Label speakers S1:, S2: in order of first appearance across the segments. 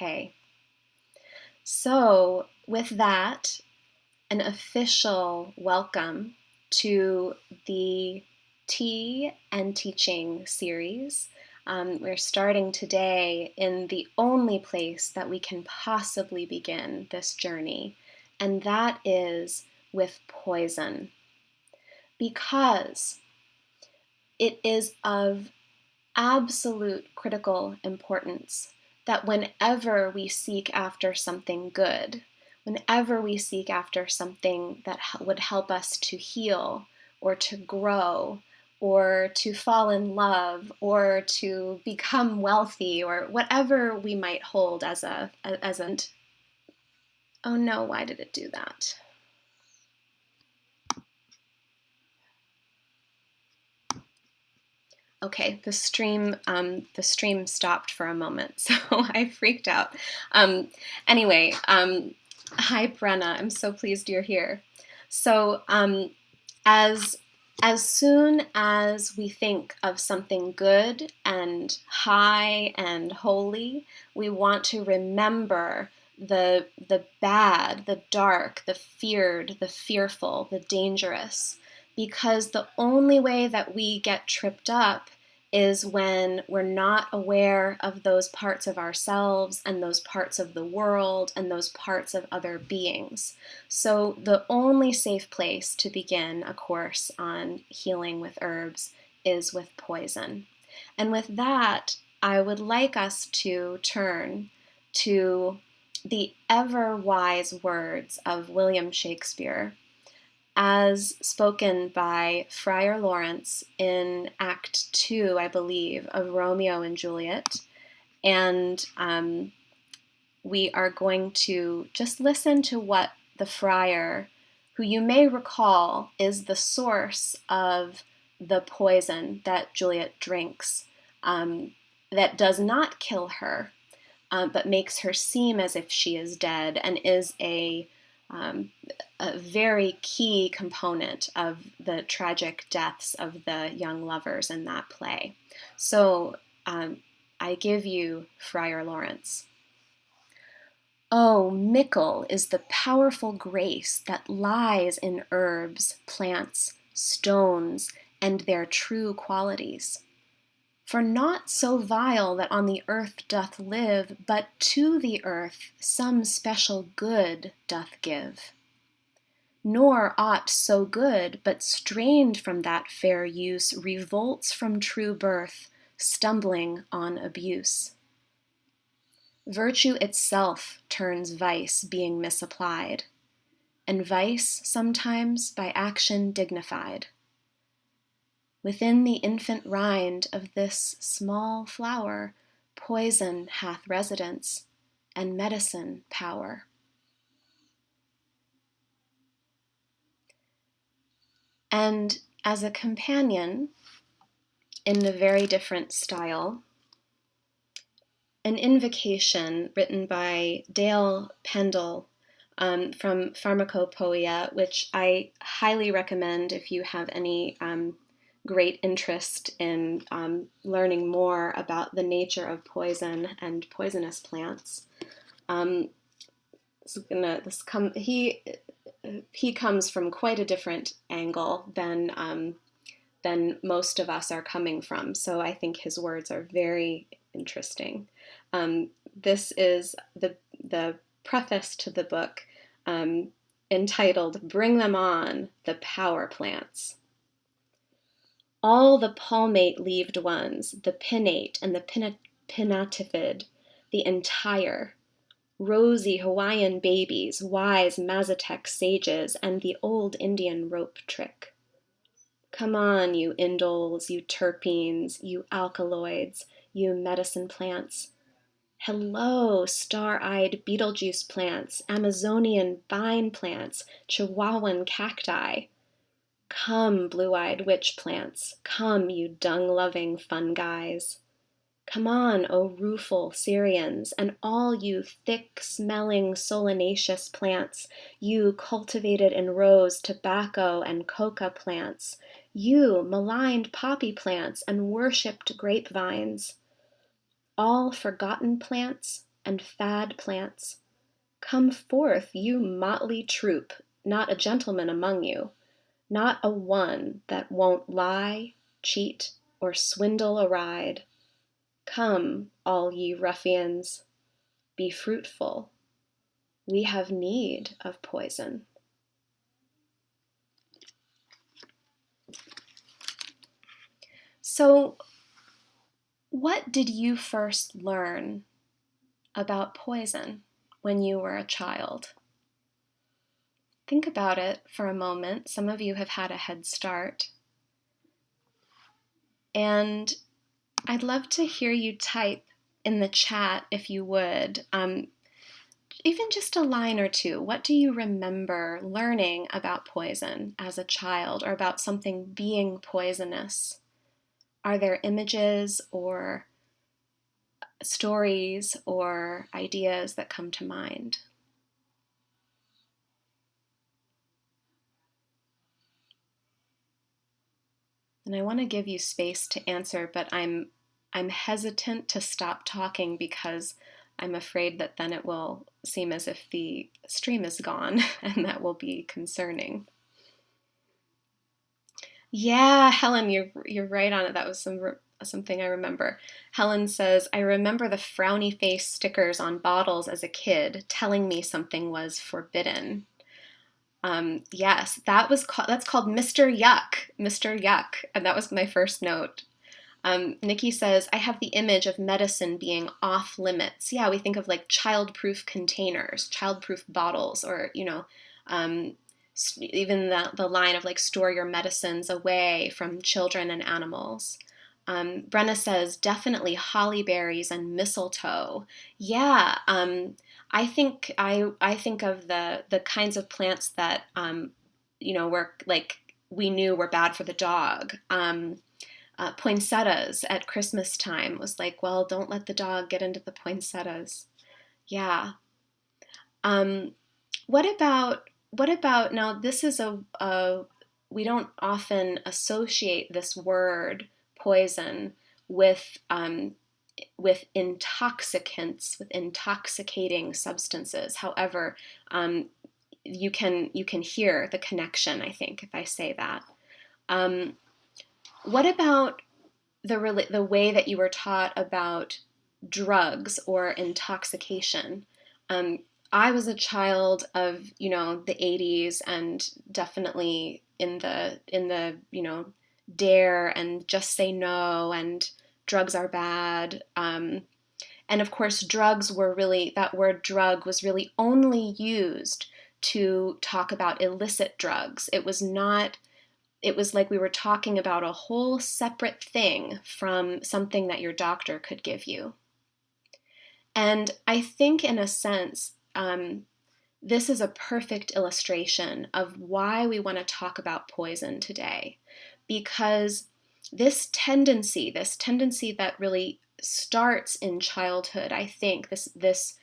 S1: okay. So, with that, an official welcome to the Tea and Teaching series. We're starting today in the only place that we can possibly begin this journey, and that is with poison. Because it is of absolute critical importance that whenever we seek after something good, whenever we seek after something that would help us to heal or to grow or to fall in love or to become wealthy or whatever we might hold as a oh no, why did it do that? Okay, the stream stopped for a moment, so I freaked out. Anyway, hi Brenna, I'm so pleased you're here. So as soon as we think of something good and high and holy, we want to remember the bad, the dark, the feared, the fearful, the dangerous, because the only way that we get tripped up is when we're not aware of those parts of ourselves and those parts of the world and those parts of other beings. So the only safe place to begin a course on healing with herbs is with poison. And with that, I would like us to turn to the ever wise words of William Shakespeare, as spoken by Friar Lawrence in Act 2, I believe, of Romeo and Juliet. And we are going to just listen to what the friar, who you may recall is the source of the poison that Juliet drinks, that does not kill her, but makes her seem as if she is dead, and is a very key component of the tragic deaths of the young lovers in that play. So I give you Friar Lawrence. Oh, mickle is the powerful grace that lies in herbs, plants, stones, and their true qualities. For naught so vile that on the earth doth live, but to the earth some special good doth give. Nor aught so good, but strained from that fair use, revolts from true birth, stumbling on abuse. Virtue itself turns vice, being misapplied, and vice sometimes by action dignified. Within the infant rind of this small flower, poison hath residence, and medicine power. And as a companion, in a very different style, an invocation written by Dale Pendle from Pharmacopoeia, which I highly recommend if you have any great interest in learning more about the nature of poison and poisonous plants. He comes from quite a different angle than most of us are coming from, so I think his words are very interesting. This is the preface to the book, entitled "Bring Them On, the Power Plants." All the palmate-leaved ones, the pinnate and the pinnatifid, the entire, rosy Hawaiian babies, wise Mazatec sages, and the old Indian rope trick. Come on, you indoles, you terpenes, you alkaloids, you medicine plants. Hello, star-eyed Betelgeuse plants, Amazonian vine plants, Chihuahuan cacti. Come, blue-eyed witch plants, come, you dung-loving fungis. Come on, O rueful Syrians, and all you thick-smelling solanaceous plants, you cultivated in rose, tobacco, and coca plants, you maligned poppy plants and worshipped grapevines. All forgotten plants, and fad plants. Come forth, you motley troop, not a gentleman among you, not a one that won't lie, cheat, or swindle a ride. Come, all ye ruffians, be fruitful. We have need of poison. So, what did you first learn about poison when you were a child? Think about it for a moment. Some of you have had a head start. And I'd love to hear you type in the chat, if you would, even just a line or two. What do you remember learning about poison as a child, or about something being poisonous? Are there images or stories or ideas that come to mind? And I want to give you space to answer, but I'm hesitant to stop talking because I'm afraid that then it will seem as if the stream is gone, and that will be concerning. Yeah, Helen, you're right on it. That was something I remember. Helen says, I remember the frowny face stickers on bottles as a kid telling me something was forbidden. Yes, that's called Mr. Yuck, Mr. Yuck, and that was my first note. Nikki says, I have the image of medicine being off limits. Yeah, we think of like child-proof containers, child-proof bottles, or, even the line of like store your medicines away from children and animals. Brenna says, definitely holly berries and mistletoe. Yeah, I think of the kinds of plants that were like we knew were bad for the dog. Poinsettias at Christmas time was like, well, don't let the dog get into the poinsettias. Yeah. What about now? This is we don't often associate this word poison with intoxicants, with intoxicating substances. However, you can hear the connection, I think, if I say that. What about the way that you were taught about drugs or intoxication? I was a child of the 80s, and definitely in the Dare and Just Say No and drugs are bad. And of course, that word drug was really only used to talk about illicit drugs. It was like we were talking about a whole separate thing from something that your doctor could give you. And I think, in a sense, this is a perfect illustration of why we want to talk about poison today. Because this tendency that really starts in childhood, I think it's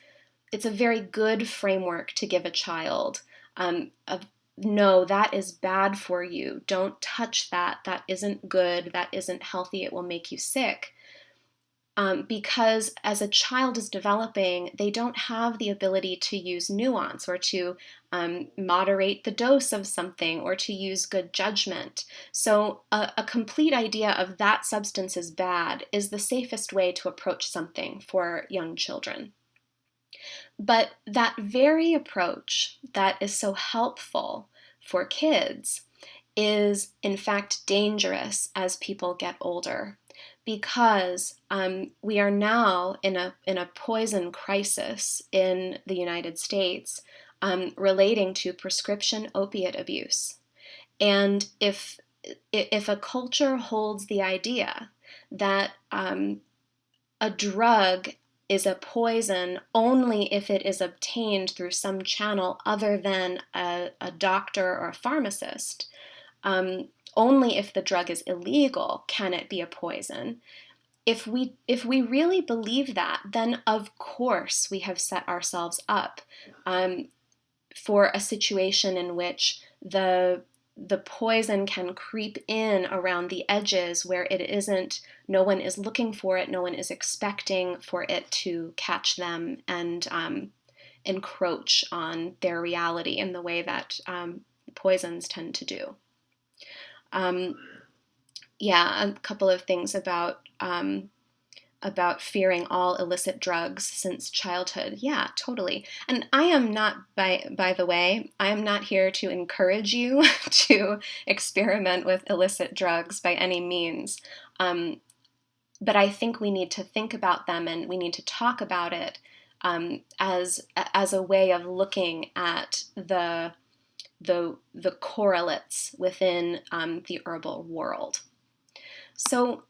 S1: a very good framework to give a child of, no, that is bad for you. Don't touch that. That isn't good. That isn't healthy. It will make you sick. Because as a child is developing, they don't have the ability to use nuance, or to moderate the dose of something, or to use good judgment. So a complete idea of that substance is bad is the safest way to approach something for young children. But that very approach that is so helpful for kids is in fact dangerous as people get older, because we are now in a poison crisis in the United States relating to prescription opiate abuse. And if a culture holds the idea that a drug is a poison only if it is obtained through some channel other than a doctor or a pharmacist, only if the drug is illegal can it be a poison. If we really believe that, then of course we have set ourselves up for a situation in which the the poison can creep in around the edges where it isn't, no one is looking for it, no one is expecting for it to catch them and encroach on their reality in the way that poisons tend to do. Yeah, a couple of things about fearing all illicit drugs since childhood. Yeah, totally. And I am not, by the way, I am not here to encourage you to experiment with illicit drugs by any means. But I think we need to think about them and we need to talk about it as a way of looking at the correlates within the herbal world. So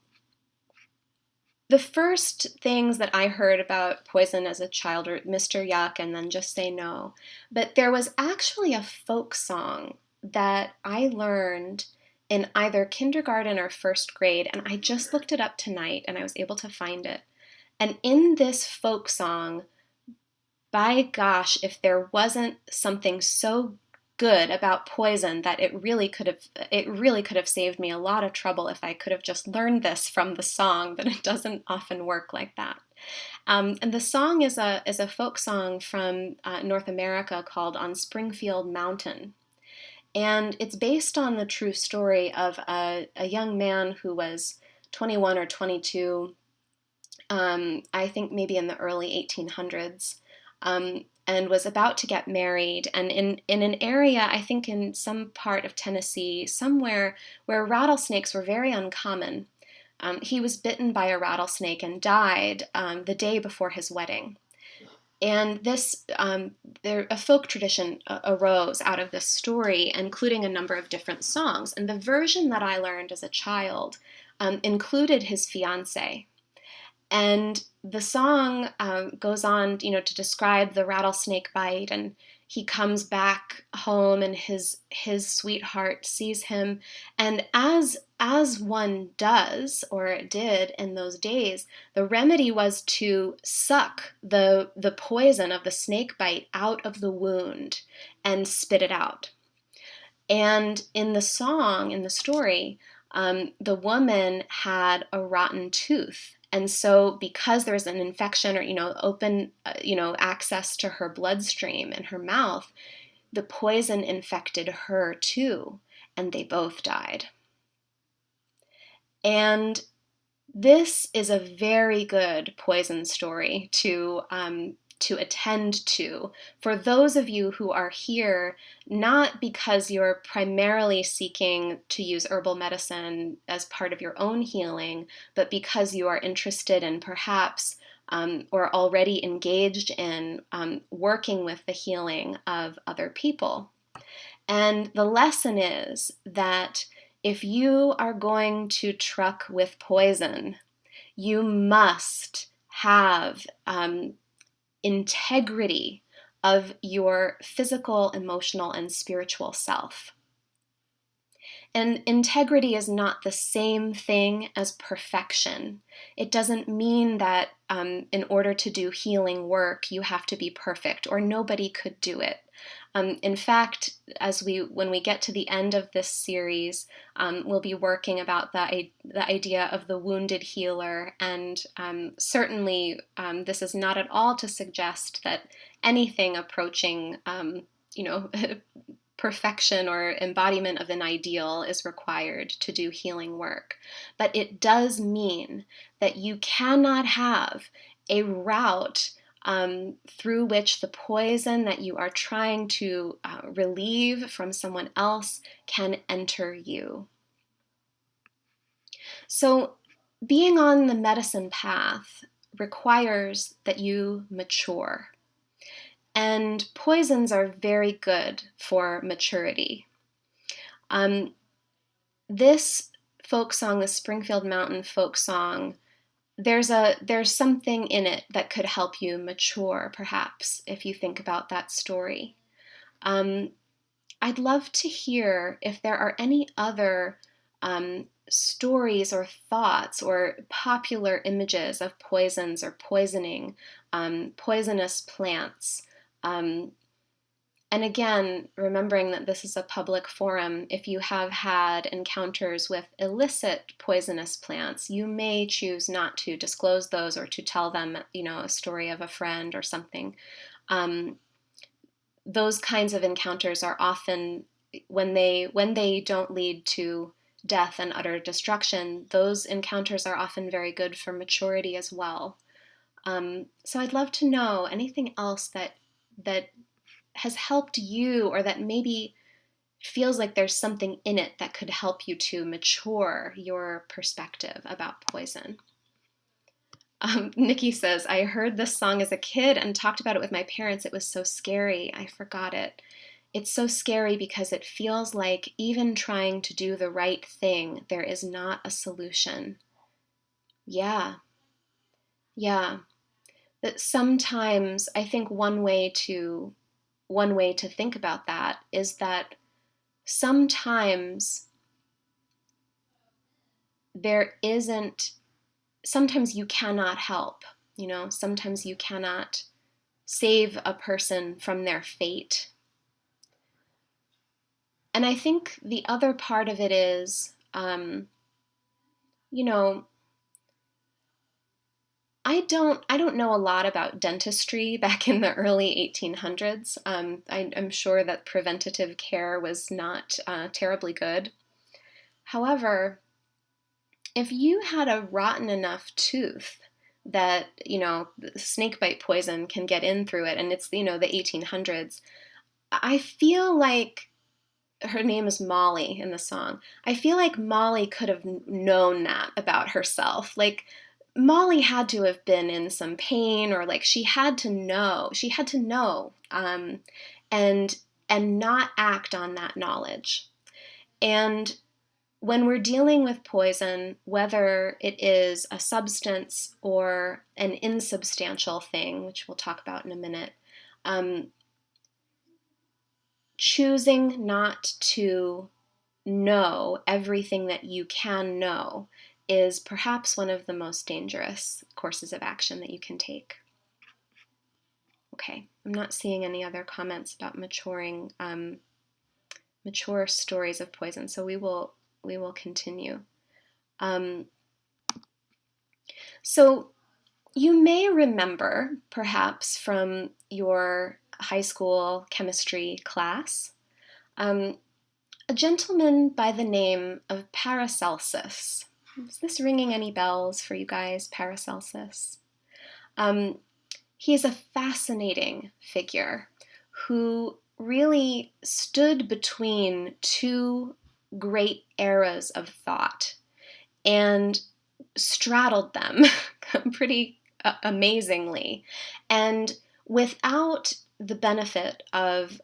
S1: the first things that I heard about poison as a child are Mr. Yuck and then Just Say No. But there was actually a folk song that I learned in either kindergarten or first grade, and I just looked it up tonight and I was able to find it. And in this folk song, by gosh, if there wasn't something so good about poison that it really could have saved me a lot of trouble if I could have just learned this from the song, but it doesn't often work like that. And the song is a folk song from North America called On Springfield Mountain. And it's based on the true story of a young man who was 21 or 22, I think maybe in the early 1800s, and was about to get married, and in an area, I think in some part of Tennessee, somewhere where rattlesnakes were very uncommon. He was bitten by a rattlesnake and died the day before his wedding. And this, a folk tradition arose out of this story, including a number of different songs. And the version that I learned as a child included his fiancée. And the song goes on, to describe the rattlesnake bite, and he comes back home, and his sweetheart sees him, and as one does or did in those days, the remedy was to suck the poison of the snake bite out of the wound and spit it out. And in the song, in the story, the woman had a rotten tooth. And so because there was an infection or, open, access to her bloodstream in her mouth, the poison infected her too, and they both died. And this is a very good poison story to attend to for those of you who are here, not because you're primarily seeking to use herbal medicine as part of your own healing, but because you are interested in perhaps or already engaged in working with the healing of other people. And the lesson is that if you are going to truck with poison, you must have integrity of your physical, emotional, and spiritual self. And integrity is not the same thing as perfection. It doesn't mean that in order to do healing work, you have to be perfect, or nobody could do it. In fact, when we get to the end of this series, we'll be working about the idea of the wounded healer, and certainly this is not at all to suggest that anything approaching, perfection or embodiment of an ideal is required to do healing work. But it does mean that you cannot have a route through which the poison that you are trying to relieve from someone else can enter you. So being on the medicine path requires that you mature. And poisons are very good for maturity. This folk song, the Springfield Mountain folk song, there's something in it that could help you mature, perhaps, if you think about that story. I'd love to hear if there are any other stories or thoughts or popular images of poisons or poisoning, poisonous plants, And again, remembering that this is a public forum, if you have had encounters with illicit poisonous plants, you may choose not to disclose those or to tell them, a story of a friend or something. Those kinds of encounters are often, when they don't lead to death and utter destruction, those encounters are often very good for maturity as well. So I'd love to know anything else that has helped you, or that maybe feels like there's something in it that could help you to mature your perspective about poison. Nikki says, I heard this song as a kid and talked about it with my parents. It was so scary. I forgot it. It's so scary because it feels like even trying to do the right thing, there is not a solution. Yeah. That sometimes I think one way to think about that is that sometimes sometimes you cannot help, sometimes you cannot save a person from their fate. And I think the other part of it is, I don't know a lot about dentistry back in the early 1800s. I'm sure that preventative care was not terribly good. However, if you had a rotten enough tooth that, snakebite poison can get in through it, and it's, the 1800s, I feel like, her name is Molly in the song, I feel like Molly could have known that about herself. Like, Molly had to have been in some pain, or like she had to know, and not act on that knowledge. And when we're dealing with poison, whether it is a substance or an insubstantial thing, which we'll talk about in a minute, choosing not to know everything that you can know is perhaps one of the most dangerous courses of action that you can take. Okay, I'm not seeing any other comments about mature stories of poison, so we will continue. So you may remember, perhaps from your high school chemistry class, a gentleman by the name of Paracelsus. Is this ringing any bells for you guys, Paracelsus? He is a fascinating figure who really stood between two great eras of thought and straddled them pretty amazingly. And without the benefit of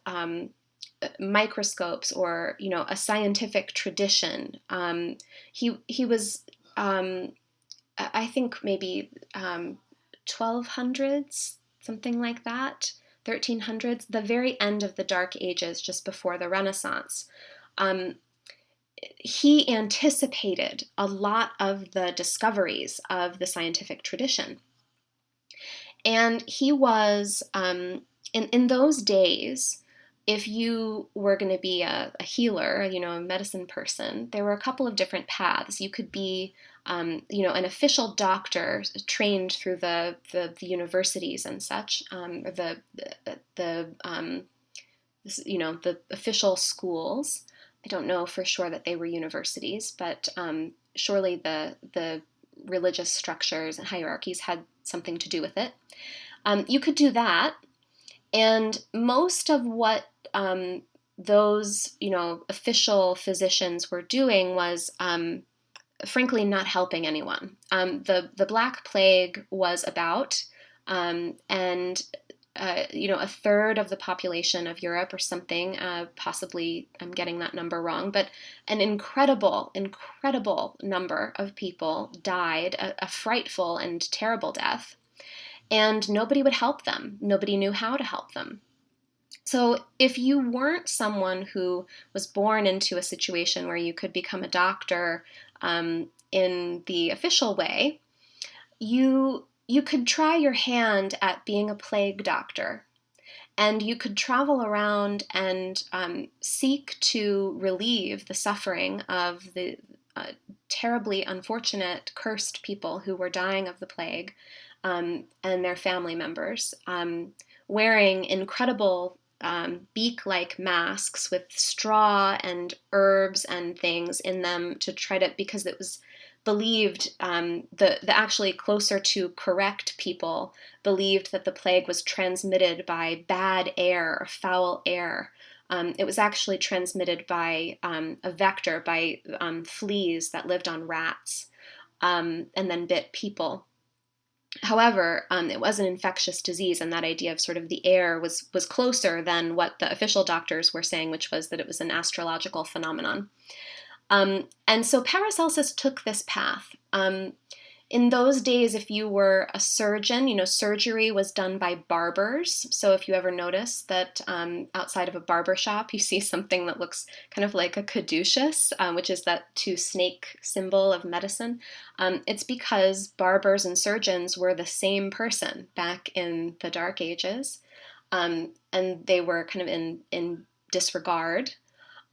S1: microscopes or a scientific tradition, he was I think maybe 1200s, something like that, 1300s, the very end of the Dark Ages, just before the Renaissance. He anticipated a lot of the discoveries of the scientific tradition. And he was, in those days, if you were going to be a healer, a medicine person, there were a couple of different paths. You could be, an official doctor trained through the universities and such, the official schools. I don't know for sure that they were universities, but surely the religious structures and hierarchies had something to do with it. You could do that, and most of what those official physicians were doing was frankly not helping anyone. The Black Plague was about, and a third of the population of Europe or something, possibly I'm getting that number wrong, but an incredible number of people died a frightful and terrible death, and nobody would help them. Nobody knew how to help them. So if you weren't someone who was born into a situation where you could become a doctor in the official way, you could try your hand at being a plague doctor. And you could travel around and seek to relieve the suffering of the terribly unfortunate, cursed people who were dying of the plague, and their family members, wearing incredible beak-like masks with straw and herbs and things in them to try to, because it was believed, the actually closer to correct people believed that the plague was transmitted by bad air or foul air. It was actually transmitted by a vector, by fleas that lived on rats, and then bit people. However, it was an infectious disease, and that idea of sort of the air was closer than what the official doctors were saying, which was that it was an astrological phenomenon. And so Paracelsus took this path. In those days, if you were a surgeon, surgery was done by barbers. So if you ever notice that outside of a barber shop, you see something that looks kind of like a caduceus, which is that two-snake symbol of medicine, it's because barbers and surgeons were the same person back in the Dark Ages, and they were kind of in disregard.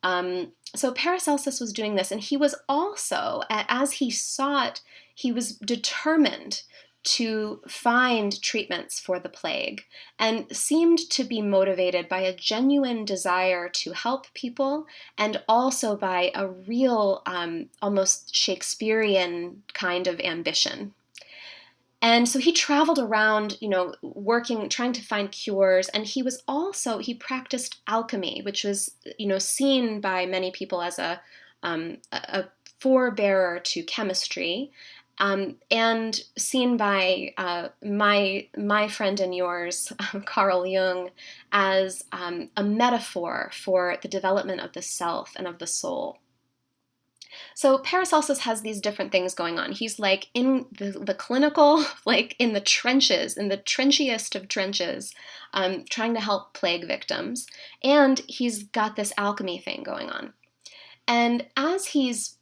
S1: So Paracelsus was doing this, and he was also, as he sought, he was determined to find treatments for the plague, and seemed to be motivated by a genuine desire to help people, and also by a real, almost Shakespearean kind of ambition. And so he traveled around, working, trying to find cures. And he practiced alchemy, which was, seen by many people as a forebearer to chemistry, and seen by my friend and yours, Carl Jung, as a metaphor for the development of the self and of the soul. So Paracelsus has these different things going on. He's like in the clinical, like in the trenches, in the trenchiest of trenches, trying to help plague victims. And he's got this alchemy thing going on. And as he's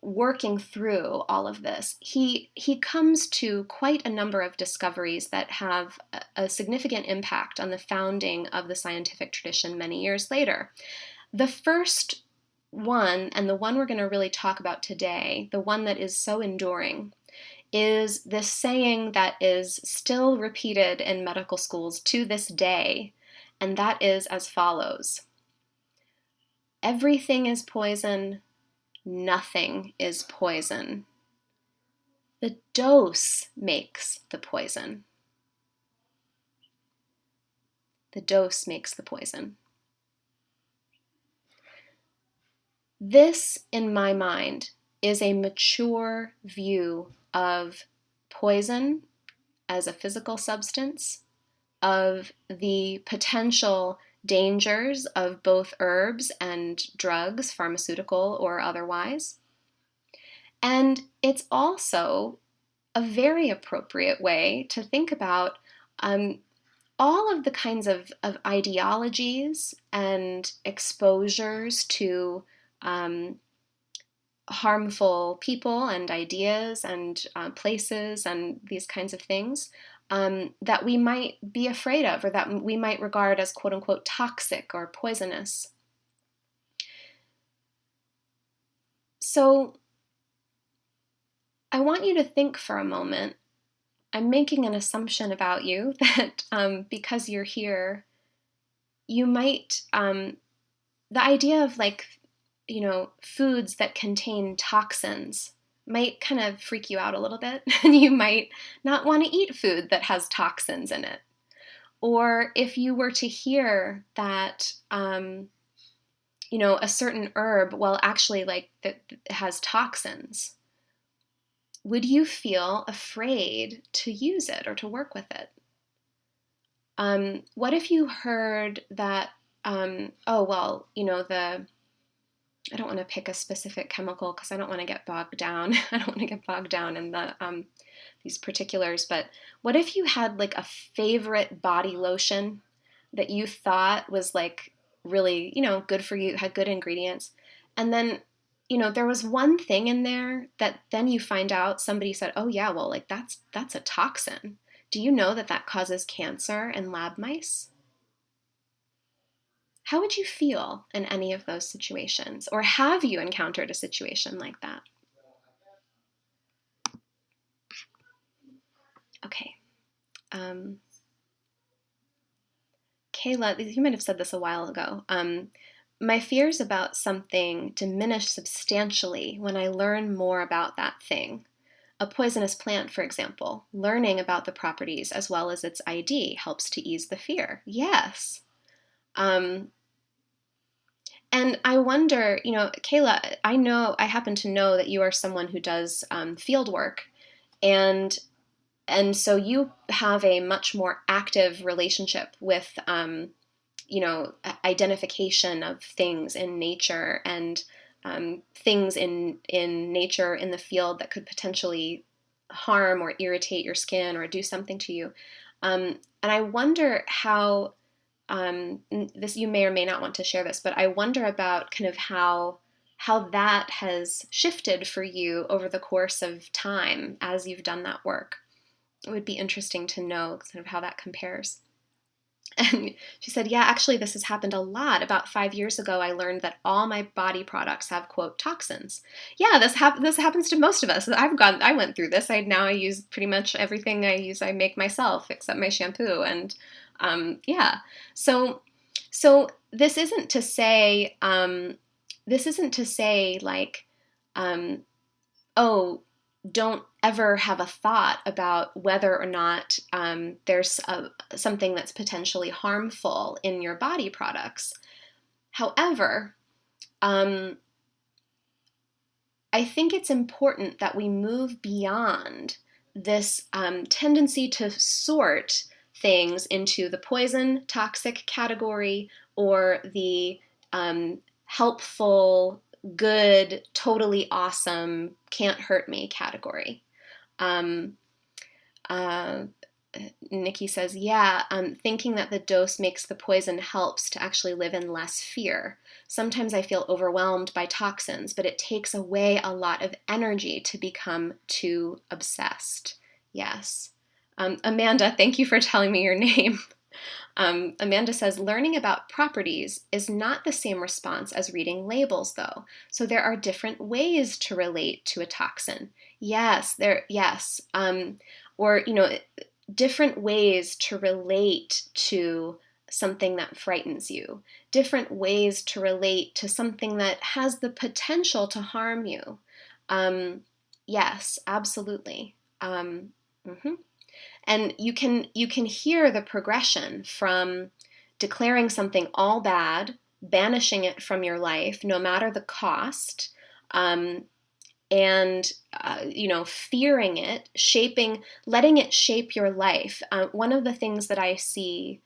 S1: working through all of this, he comes to quite a number of discoveries that have a significant impact on the founding of the scientific tradition many years later. The first one, and the one we're going to really talk about today, the one that is so enduring, is this saying that is still repeated in medical schools to this day, and that is as follows: everything is poison, nothing is poison. The dose makes the poison. The dose makes the poison. This, in my mind, is a mature view of poison as a physical substance, of the potential dangers of both herbs and drugs, pharmaceutical or otherwise. And it's also a very appropriate way to think about all of the kinds of ideologies and exposures to harmful people and ideas and places and these kinds of things that we might be afraid of, or that we might regard as quote unquote toxic or poisonous. So I want you to think for a moment. I'm making an assumption about you that because you're here, you might, the idea of foods that contain toxins might kind of freak you out a little bit, and you might not want to eat food that has toxins in it. Or if you were to hear that, a certain herb, well, actually, that has toxins, would you feel afraid to use it or to work with it? What if you heard that, I don't want to pick a specific chemical because I don't want to get bogged down. I don't want to get bogged down in these particulars. But what if you had like a favorite body lotion that you thought was like really, good for you, had good ingredients, and then, there was one thing in there that then you find out somebody said, oh yeah, well, like that's a toxin. Do you know that causes cancer in lab mice? how would you feel in any of those situations? Or have you encountered a situation like that? Okay. Kayla, you might have said this a while ago. My fears about something diminish substantially when I learn more about that thing. A poisonous plant, for example, learning about the properties as well as its ID helps to ease the fear. Yes. Um, and I wonder, Kayla, I happen to know that you are someone who does field work, and so you have a much more active relationship with identification of things in nature and things in nature in the field that could potentially harm or irritate your skin or do something to you. And I wonder how this, you may or may not want to share this, but I wonder about kind of how that has shifted for you over the course of time as you've done that work. It would be interesting to know kind of how that compares. And she said, yeah, actually, this has happened a lot. About 5 years ago, I learned that all my body products have, quote, toxins. Yeah, this happens to most of us. I went through this. I use pretty much everything I make myself, except my shampoo. And yeah, so this isn't to say, like, oh, don't ever have a thought about whether or not there's something that's potentially harmful in your body products. However, I think it's important that we move beyond this tendency to sort things into the poison, toxic category or the helpful, good, totally awesome, can't hurt me category. Um, uh, Nikki says, yeah, thinking that the dose makes the poison helps to actually live in less fear. Sometimes I feel overwhelmed by toxins, but it takes away a lot of energy to become too obsessed. Yes. Amanda, thank you for telling me your name. Amanda says, learning about properties is not the same response as reading labels, though. So there are different ways to relate to a toxin. Yes, or, different ways to relate to something that frightens you, different ways to relate to something that has the potential to harm you. Yes, absolutely. Mm-hmm. And you can hear the progression from declaring something all bad, banishing it from your life, no matter the cost, and fearing it, letting it shape your life. One of the things that I see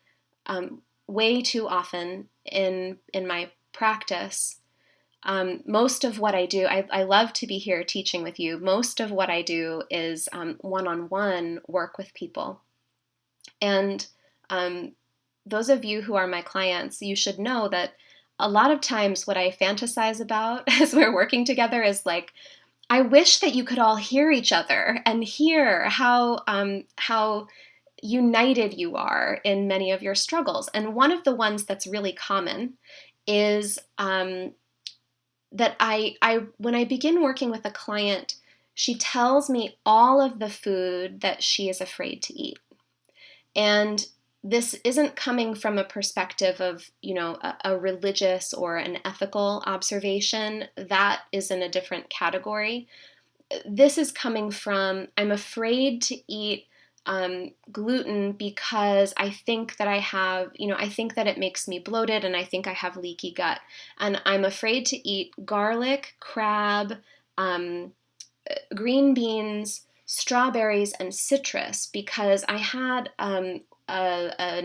S1: way too often in my practice. Most of what I do, I love to be here teaching with you. Most of what I do is one-on-one work with people. And those of you who are my clients, you should know that a lot of times what I fantasize about as we're working together is like, I wish that you could all hear each other and hear how united you are in many of your struggles. And one of the ones that's really common is that when I begin working with a client, she tells me all of the food that she is afraid to eat. And this isn't coming from a perspective of, a religious or an ethical observation. That is in a different category. This is coming from, I'm afraid to eat gluten because I think that I think that it makes me bloated and I think I have leaky gut. And I'm afraid to eat garlic, crab, green beans, strawberries, and citrus because I had an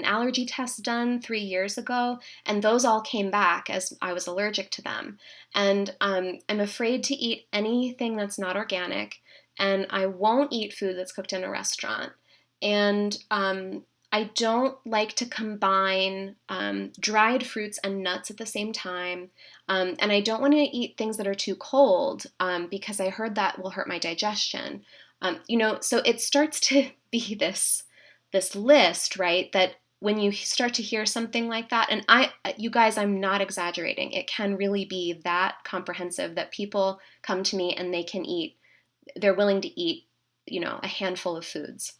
S1: allergy test done 3 years ago, and those all came back as I was allergic to them. And I'm afraid to eat anything that's not organic, and I won't eat food that's cooked in a restaurant. And I don't like to combine dried fruits and nuts at the same time. And I don't want to eat things that are too cold because I heard that will hurt my digestion. So it starts to be this list, right? That when you start to hear something like that, and you guys, I'm not exaggerating. It can really be that comprehensive that people come to me and they're willing to eat, a handful of foods.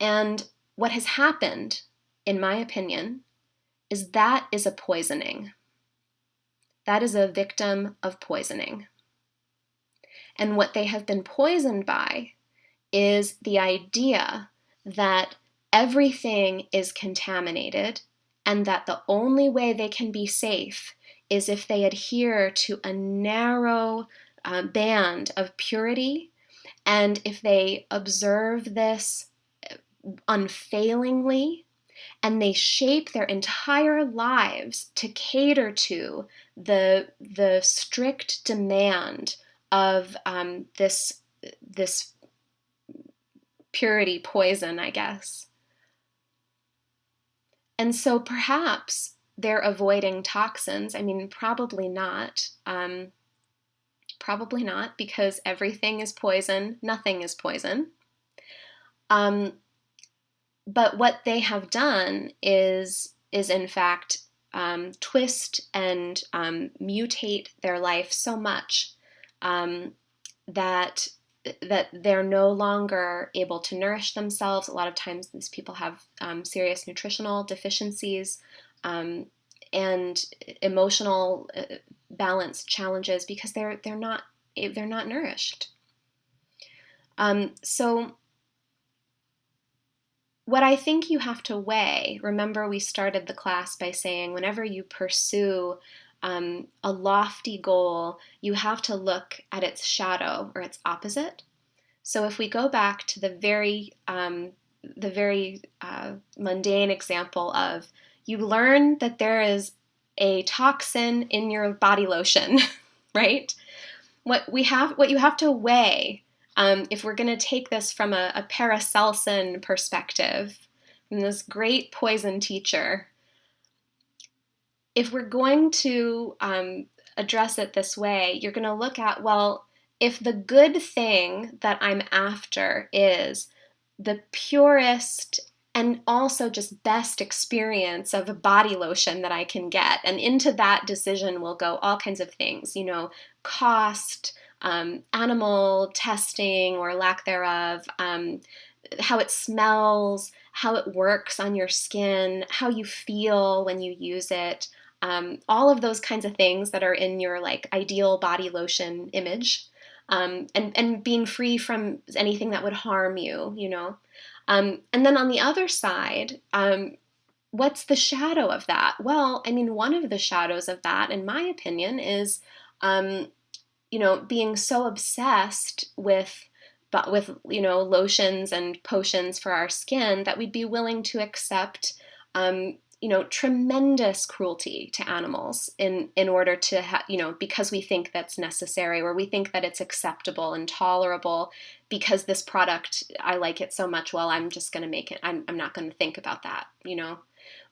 S1: And what has happened, in my opinion, is that is a poisoning. That is a victim of poisoning. And what they have been poisoned by is the idea that everything is contaminated and that the only way they can be safe is if they adhere to a narrow band of purity, and if they observe this unfailingly, and they shape their entire lives to cater to the strict demand of this purity poison, I guess. And so perhaps they're avoiding toxins. I mean, probably not. Probably not, because everything is poison, nothing is poison. But what they have done is in fact twist and mutate their life so much that they're no longer able to nourish themselves. A lot of times these people have serious nutritional deficiencies and emotional balance challenges because they're not nourished. So what I think you have to weigh, remember we started the class by saying whenever you pursue a lofty goal, you have to look at its shadow or its opposite. So if we go back to the very mundane example of you learn that there is a toxin in your body lotion, right? What you have to weigh, if we're going to take this from a Paracelsian perspective, from this great poison teacher, if we're going to address it this way, you're going to look at, well, if the good thing that I'm after is the purest and also just best experience of a body lotion that I can get, and into that decision will go all kinds of things, cost, animal testing or lack thereof, how it smells, how it works on your skin, how you feel when you use it, all of those kinds of things that are in your ideal body lotion image, and being free from anything that would harm you, and then on the other side, what's the shadow of that? Well, I mean, one of the shadows of that, in my opinion, is being so obsessed with lotions and potions for our skin that we'd be willing to accept tremendous cruelty to animals in order to because we think that's necessary, or we think that it's acceptable and tolerable because this product, I like it so much, well, I'm just going to make it, I'm not going to think about that,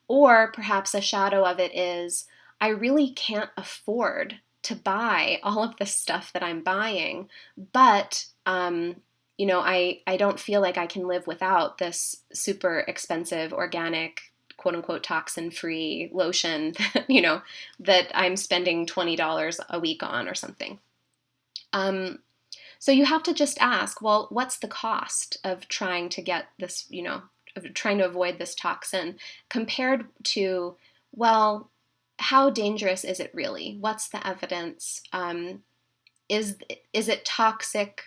S1: or perhaps a shadow of it is I really can't afford to buy all of the stuff that I'm buying, but I don't feel like I can live without this super expensive organic, quote unquote, toxin-free lotion that I'm spending $20 a week on or something. So you have to just ask, well, what's the cost of trying to get this, of trying to avoid this toxin compared to, well, how dangerous is it really? What's the evidence? Is it toxic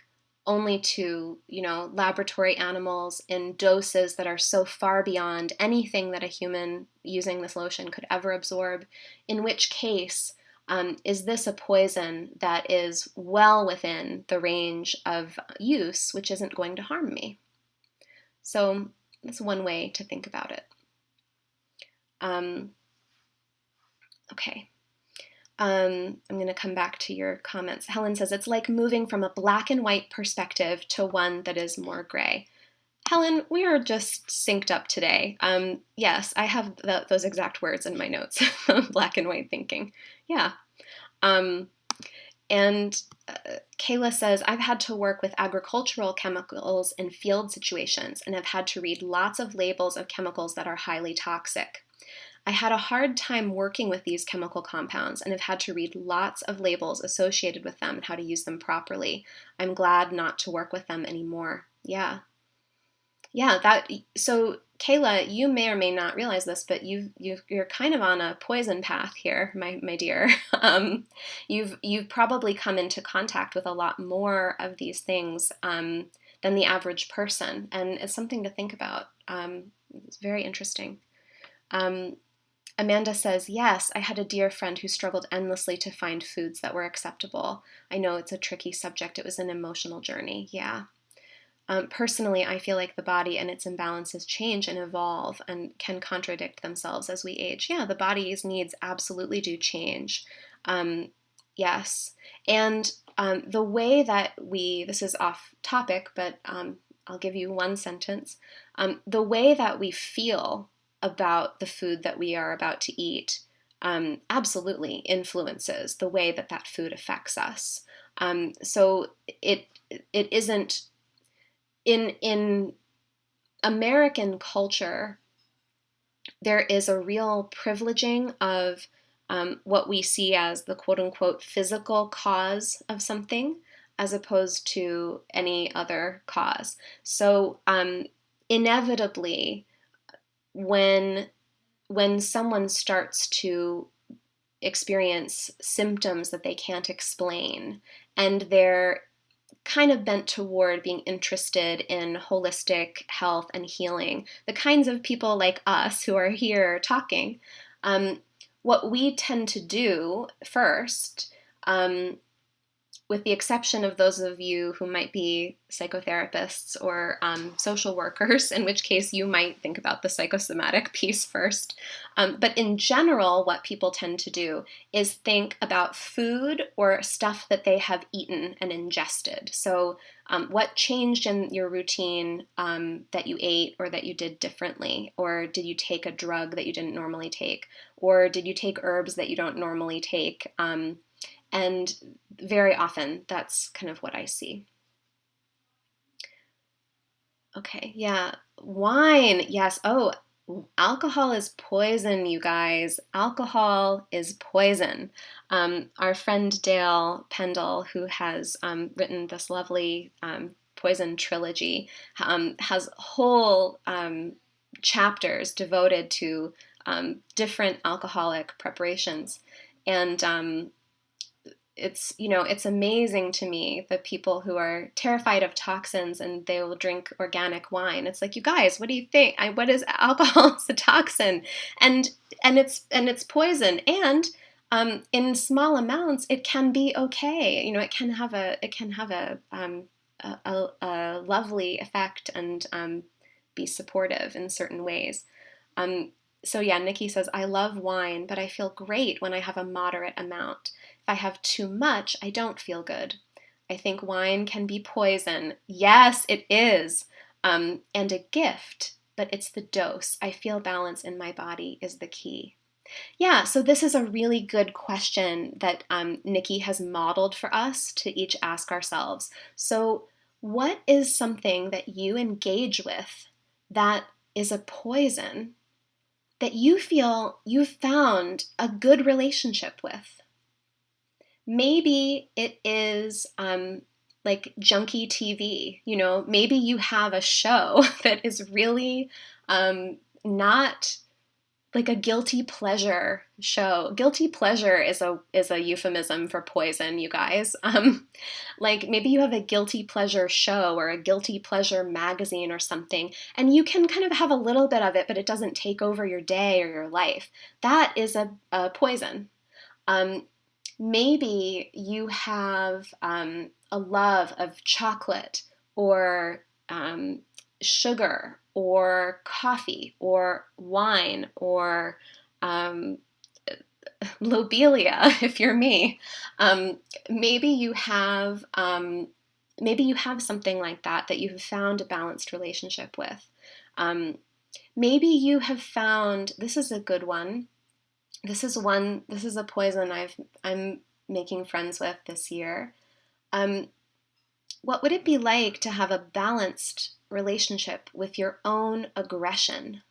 S1: only to, laboratory animals in doses that are so far beyond anything that a human using this lotion could ever absorb? In which case, is this a poison that is well within the range of use, which isn't going to harm me? So that's one way to think about it. Okay. I'm going to come back to your comments. Helen says, it's like moving from a black and white perspective to one that is more gray. Helen, we are just synced up today. Yes, I have those exact words in my notes, black and white thinking. Yeah. And Kayla says, I've had to work with agricultural chemicals in field situations and have had to read lots of labels of chemicals that are highly toxic. I had a hard time working with these chemical compounds and have had to read lots of labels associated with them and how to use them properly. I'm glad not to work with them anymore. Yeah. So Kayla, you may or may not realize this, but you're kind of on a poison path here, my dear. You've probably come into contact with a lot more of these things than the average person, and it's something to think about. It's very interesting. Amanda says, yes, I had a dear friend who struggled endlessly to find foods that were acceptable. I know it's a tricky subject. It was an emotional journey. Yeah. Personally, I feel like the body and its imbalances change and evolve and can contradict themselves as we age. Yeah, the body's needs absolutely do change. Yes. And the way that this is off topic, but I'll give you one sentence. The way that we feel about the food that we are about to eat absolutely influences the way that that food affects us. So it isn't in American culture, there is a real privileging of what we see as the quote unquote physical cause of something as opposed to any other cause. So inevitably, when someone starts to experience symptoms that they can't explain and they're kind of bent toward being interested in holistic health and healing, the kinds of people like us who are here talking, what we tend to do first, with the exception of those of you who might be psychotherapists or social workers, in which case you might think about the psychosomatic piece first. But in general, what people tend to do is think about food or stuff that they have eaten and ingested. So what changed in your routine that you ate or that you did differently? Or did you take a drug that you didn't normally take? Or did you take herbs that you don't normally take? And very often, that's kind of what I see. Okay, yeah. Wine, yes. Oh, alcohol is poison, you guys. Alcohol is poison. Our friend Dale Pendle, who has written this lovely poison trilogy, has whole chapters devoted to different alcoholic preparations. And it's amazing to me the people who are terrified of toxins and they will drink organic wine. It's like, you guys, what do you think? What is alcohol? It's a toxin, and it's poison. And in small amounts, it can be okay. It can have a lovely effect and be supportive in certain ways. So yeah, Nikki says, I love wine, but I feel great when I have a moderate amount. If I have too much, I don't feel good. I think wine can be poison. Yes, it is. And a gift, but it's the dose. I feel balance in my body is the key. Yeah, so this is a really good question that Nikki has modeled for us to each ask ourselves. So what is something that you engage with that is a poison that you feel you've found a good relationship with? Maybe it is like junky TV. Maybe you have a show that is really not like a guilty pleasure show. Guilty pleasure is a euphemism for poison, you guys. Like maybe you have a guilty pleasure show or a guilty pleasure magazine or something, and you can kind of have a little bit of it, but it doesn't take over your day or your life. That is a poison. Maybe you have a love of chocolate or sugar or coffee or wine or lobelia, if you're me. Maybe you have something like that you have found a balanced relationship with. Maybe you have found, this is a good one. This is a poison I'm making friends with this year. What would it be like to have a balanced relationship with your own aggression?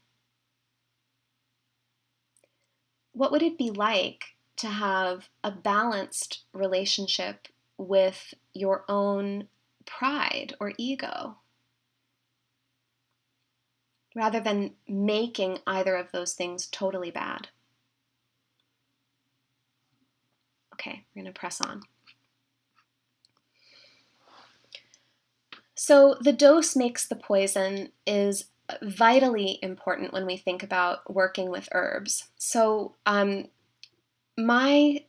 S1: What would it be like to have a balanced relationship with your own pride or ego, rather than making either of those things totally bad? Okay, we're going to press on. So the dose makes the poison is vitally important when we think about working with herbs. So my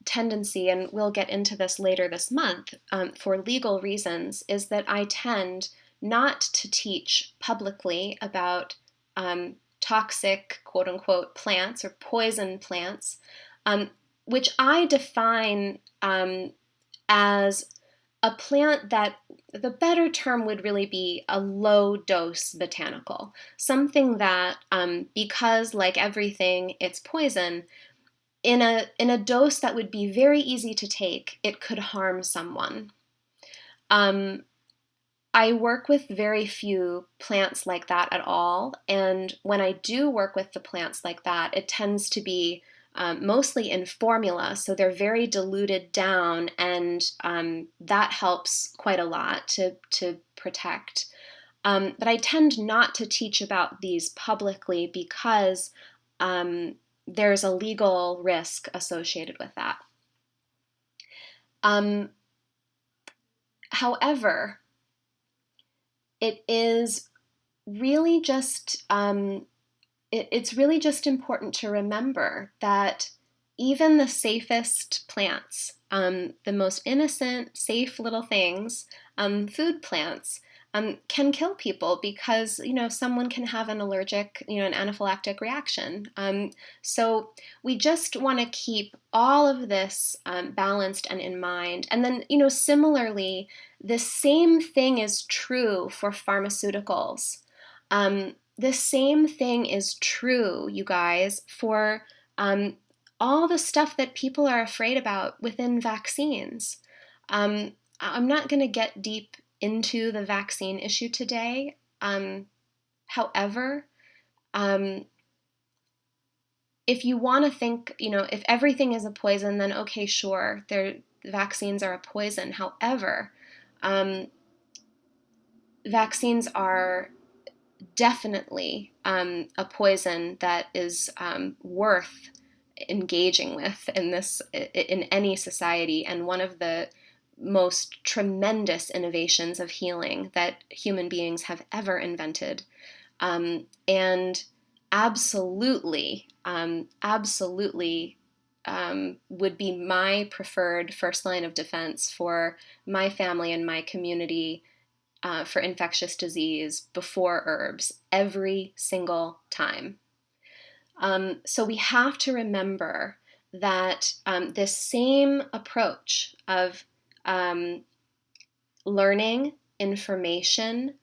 S1: tendency, and we'll get into this later this month, for legal reasons, is that I tend not to teach publicly about toxic, quote unquote, plants or poison plants, which I define as a plant that the better term would really be a low dose botanical. Something that, because like everything, it's poison, in a dose that would be very easy to take, it could harm someone. I work with very few plants like that at all, and when I do work with the plants like that, it tends to be mostly in formula, so they're very diluted down, and that helps quite a lot to protect. But I tend not to teach about these publicly because there's a legal risk associated with that. However, it is really just it's really just important to remember that even the safest plants, the most innocent, safe little things, food plants, can kill people because, someone can have an allergic, an anaphylactic reaction. So we just want to keep all of this balanced and in mind. And then, similarly, the same thing is true for pharmaceuticals. The same thing is true, you guys, for all the stuff that people are afraid about within vaccines. I'm not going to get deep into the vaccine issue today. However, if you want to think, if everything is a poison, then okay, sure, vaccines are a poison. However, vaccines are definitely a poison that is worth engaging with in any society, and one of the most tremendous innovations of healing that human beings have ever invented, and absolutely would be my preferred first line of defense for my family and my community for infectious disease before herbs every single time. So we have to remember that this same approach of learning, information,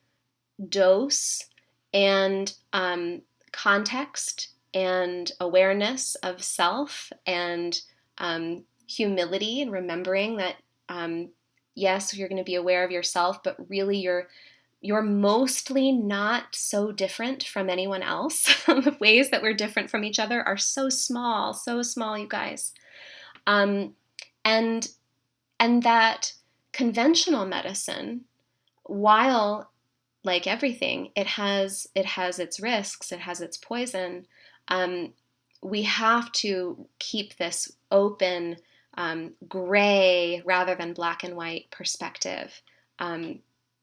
S1: dose, and context, and awareness of self, and humility, and remembering that yes, you're going to be aware of yourself, but really you're mostly not so different from anyone else. The ways that we're different from each other are so small, you guys. And that conventional medicine, while like everything, it has its risks, it has its poison, we have to keep this open, gray rather than black and white perspective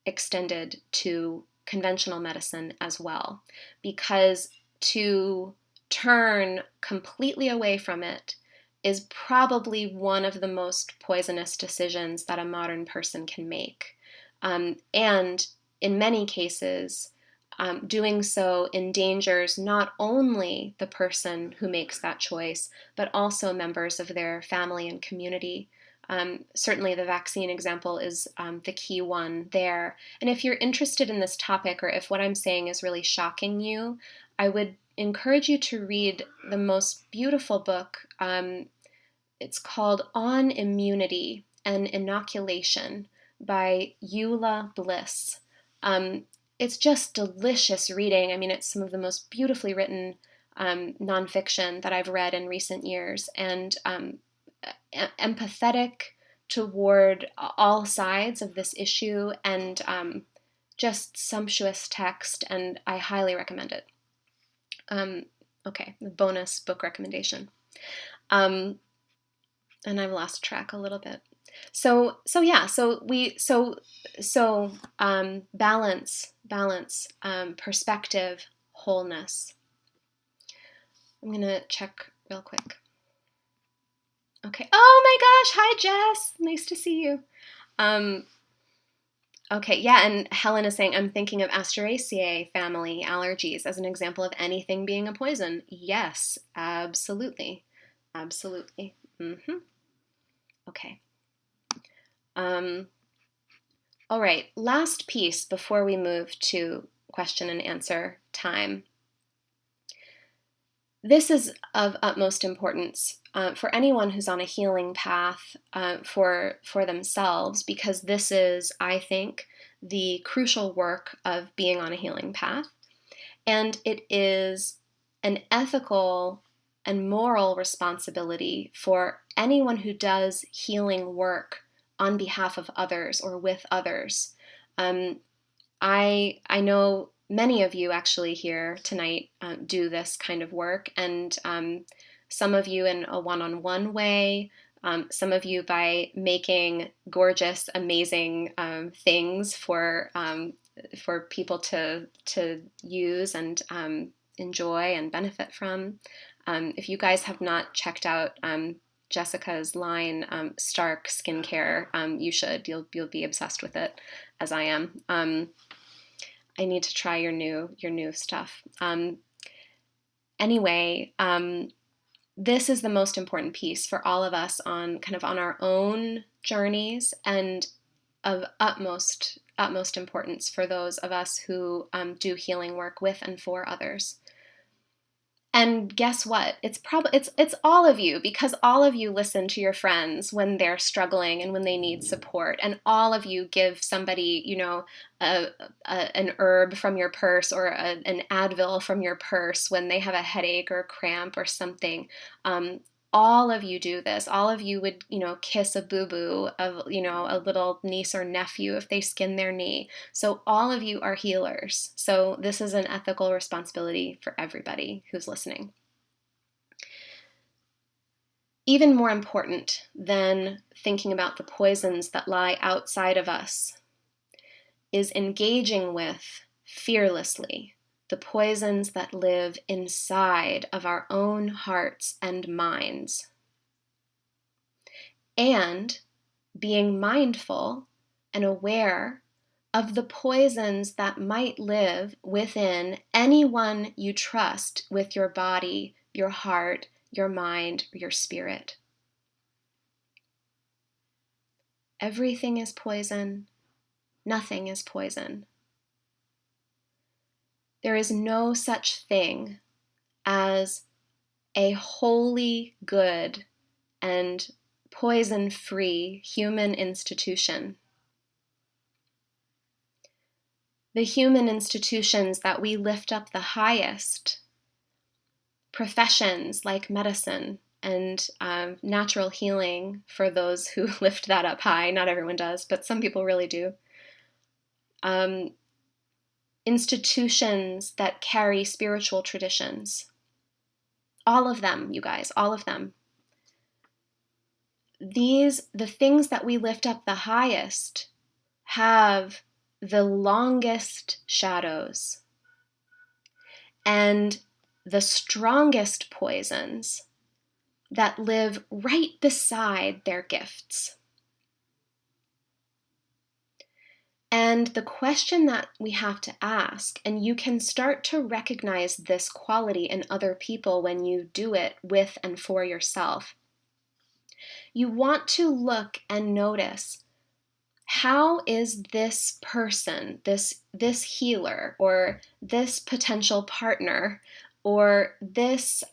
S1: extended to conventional medicine as well, because to turn completely away from it is probably one of the most poisonous decisions that a modern person can make. And in many cases, doing so endangers not only the person who makes that choice, but also members of their family and community. Certainly the vaccine example is the key one there. And if you're interested in this topic, or if what I'm saying is really shocking you, I would encourage you to read the most beautiful book It's called On Immunity and Inoculation by Eula Bliss. It's just delicious reading. I mean, it's some of the most beautifully written nonfiction that I've read in recent years, and empathetic toward all sides of this issue, and just sumptuous text, and I highly recommend it. Okay, the bonus book recommendation. And I've lost track a little bit. Balance, perspective, wholeness. I'm gonna check real quick. Okay. Oh my gosh! Hi, Jess. Nice to see you. Okay, yeah, and Helen is saying, I'm thinking of Asteraceae family allergies as an example of anything being a poison. Yes, absolutely. Absolutely. Okay. All right, last piece before we move to question and answer time. This is of utmost importance for anyone who's on a healing path for themselves, because this is, I think, the crucial work of being on a healing path. And it is an ethical and moral responsibility for anyone who does healing work on behalf of others or with others. I know many of you actually here tonight do this kind of work, and some of you in a one-on-one way, some of you by making gorgeous, amazing things for people to use and enjoy and benefit from. If you guys have not checked out Jessica's line, Stark Skincare, you should. You'll be obsessed with it, as I am. I need to try your new stuff. Anyway, this is the most important piece for all of us on our own journeys, and of utmost importance for those of us who do healing work with and for others. And guess what? It's all of you, because all of you listen to your friends when they're struggling and when they need support, and all of you give somebody, an herb from your purse or an Advil from your purse when they have a headache or a cramp or something. All of you do this. All of you would, kiss a boo-boo of, a little niece or nephew if they skin their knee. So all of you are healers. So this is an ethical responsibility for everybody who's listening. Even more important than thinking about the poisons that lie outside of us is engaging with, fearlessly, the poisons that live inside of our own hearts and minds. And being mindful and aware of the poisons that might live within anyone you trust with your body, your heart, your mind, your spirit. Everything is poison. Nothing is poison. There is no such thing as a wholly good and poison-free human institution. The human institutions that we lift up the highest, professions like medicine and natural healing, for those who lift that up high, not everyone does, but some people really do. Institutions that carry spiritual traditions. All of them, you guys, all of them. The things that we lift up the highest have the longest shadows and the strongest poisons that live right beside their gifts. And the question that we have to ask, and you can start to recognize this quality in other people when you do it with and for yourself. You want to look and notice, how is this person, this healer, or this potential partner, or this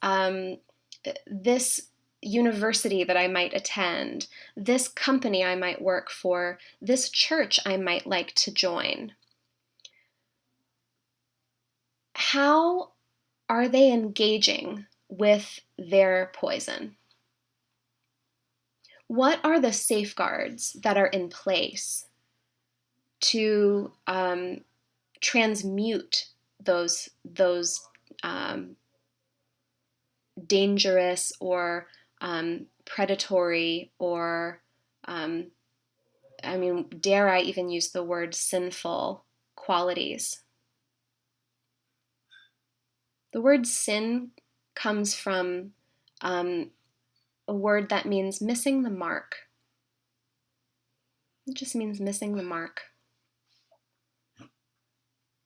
S1: university that I might attend, this company I might work for, this church I might like to join. How are they engaging with their poison? What are the safeguards that are in place to transmute those dangerous or predatory or dare I even use the word sinful qualities? The word sin comes from a word that means missing the mark. It just means missing the mark.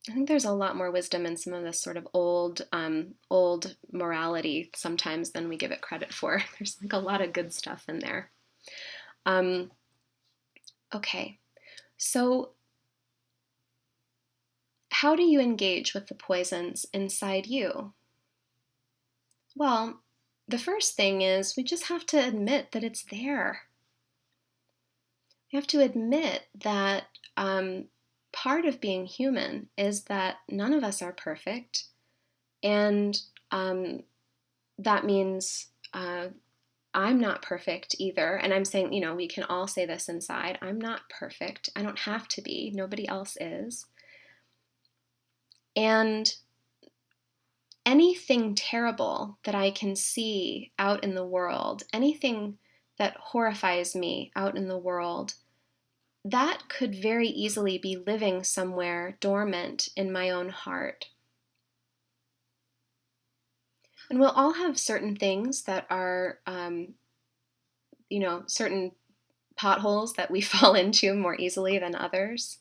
S1: I think there's a lot more wisdom in some of this sort of old morality sometimes than we give it credit for. There's like a lot of good stuff in there. Okay, so how do you engage with the poisons inside you? Well, the first thing is we just have to admit that it's there. We have to admit that part of being human is that none of us are perfect, and that means I'm not perfect either. And I'm saying, we can all say this inside. I'm not perfect. I don't have to be. Nobody else is. And anything terrible that I can see out in the world, anything that horrifies me out in the world, that could very easily be living somewhere dormant in my own heart. And we'll all have certain things that are, certain potholes that we fall into more easily than others.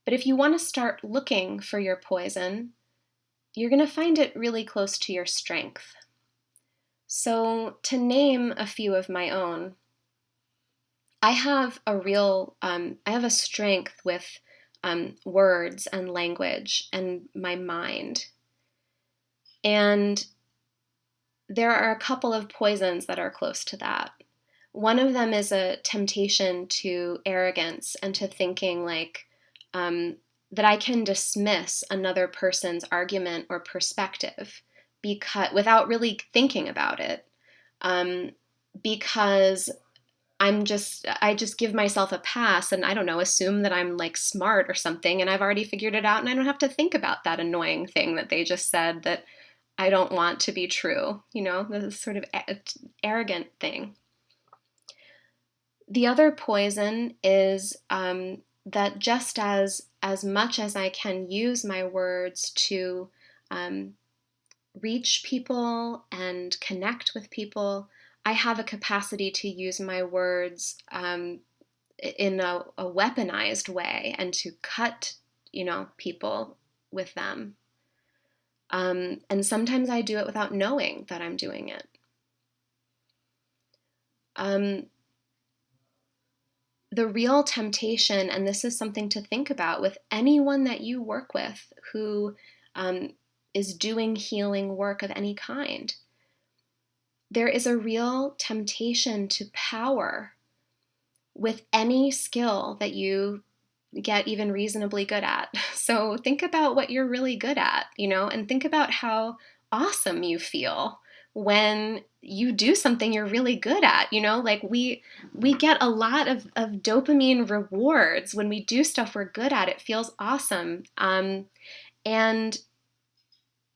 S1: But if you want to start looking for your poison, you're going to find it really close to your strength. So to name a few of my own, I have a strength with words and language and my mind. And there are a couple of poisons that are close to that. One of them is a temptation to arrogance and to thinking like that I can dismiss another person's argument or perspective without really thinking about it, because I just give myself a pass and I don't know, assume that I'm like smart or something and I've already figured it out and I don't have to think about that annoying thing that they just said that I don't want to be true, this sort of arrogant thing. The other poison is that just as much as I can use my words to reach people and connect with people, I have a capacity to use my words in a weaponized way and to cut, people with them. And sometimes I do it without knowing that I'm doing it. The real temptation, and this is something to think about with anyone that you work with who is doing healing work of any kind, there is a real temptation to power with any skill that you get even reasonably good at. So think about what you're really good at, and think about how awesome you feel when you do something you're really good at, like we get a lot of dopamine rewards when we do stuff we're good at. It feels awesome. And,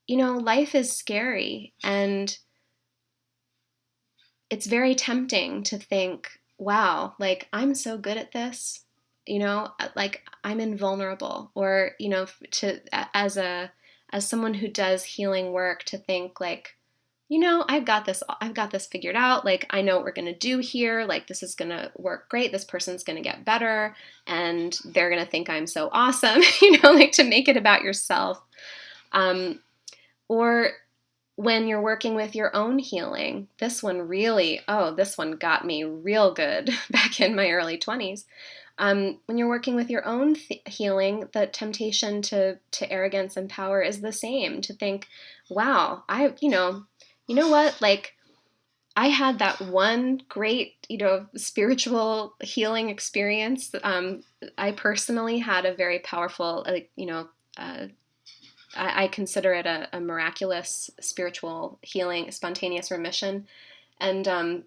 S1: life is scary and it's very tempting to think, wow, like I'm so good at this, like I'm invulnerable, or, as someone who does healing work, to think like, I've got this figured out. Like, I know what we're going to do here. Like, this is going to work great. This person's going to get better and they're going to think I'm so awesome, like to make it about yourself. Or when you're working with your own healing, this one got me real good back in my early 20s. When you're working with your own healing, the temptation to arrogance and power is the same. To think, wow, you know what? Like, I had that one great, spiritual healing experience. I personally had a very powerful, uh, I consider it a miraculous spiritual healing, spontaneous remission. And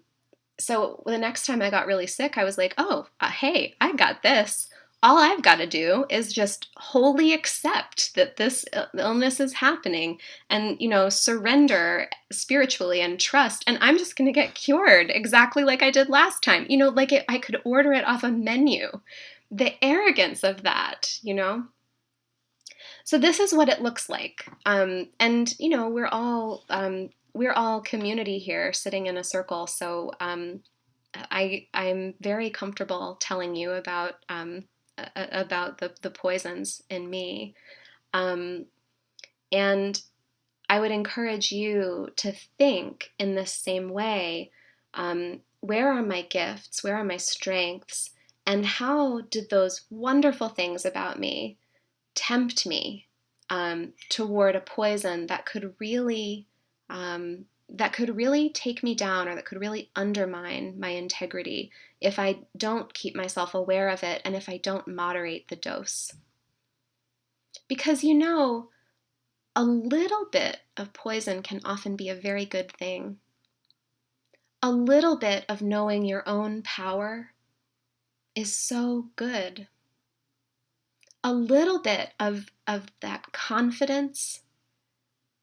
S1: so the next time I got really sick, I was like, oh, hey, I got this. All I've got to do is just wholly accept that this illness is happening and, surrender spiritually and trust. And I'm just going to get cured exactly like I did last time. I could order it off a menu. The arrogance of that. So this is what it looks like. And, we're all community here sitting in a circle. So I'm very comfortable telling you about the poisons in me. And I would encourage you to think in this same way. Where are my gifts? Where are my strengths? And how did those wonderful things about me tempt me toward a poison that could really take me down, or that could really undermine my integrity if I don't keep myself aware of it and if I don't moderate the dose. Because a little bit of poison can often be a very good thing. A little bit of knowing your own power is so good. A little bit of that confidence.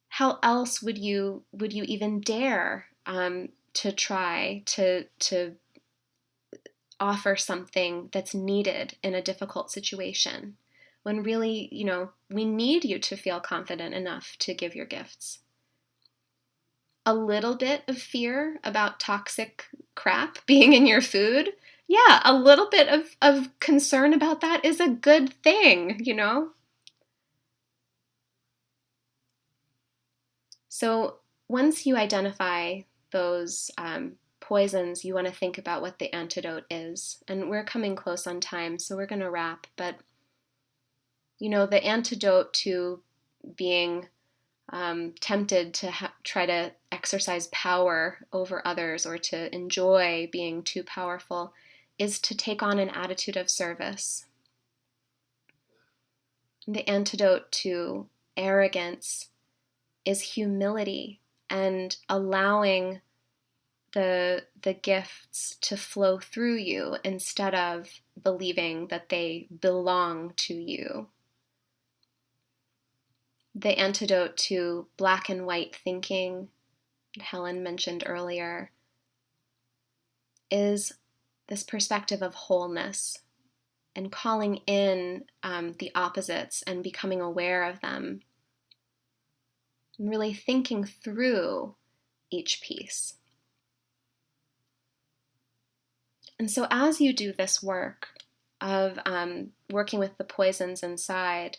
S1: How else would you even dare to try to offer something that's needed in a difficult situation, when really, we need you to feel confident enough to give your gifts? A little bit of fear about toxic crap being in your food. Yeah, a little bit of concern about that is a good thing. So once you identify those poisons, you want to think about what the antidote is. And we're coming close on time, so we're going to wrap. But, the antidote to being tempted to try to exercise power over others, or to enjoy being too powerful, is to take on an attitude of service. The antidote to arrogance is humility and allowing the gifts to flow through you instead of believing that they belong to you. The antidote to black and white thinking, Helen mentioned earlier, is this perspective of wholeness and calling in the opposites and becoming aware of them, and really thinking through each piece. And so as you do this work of working with the poisons inside,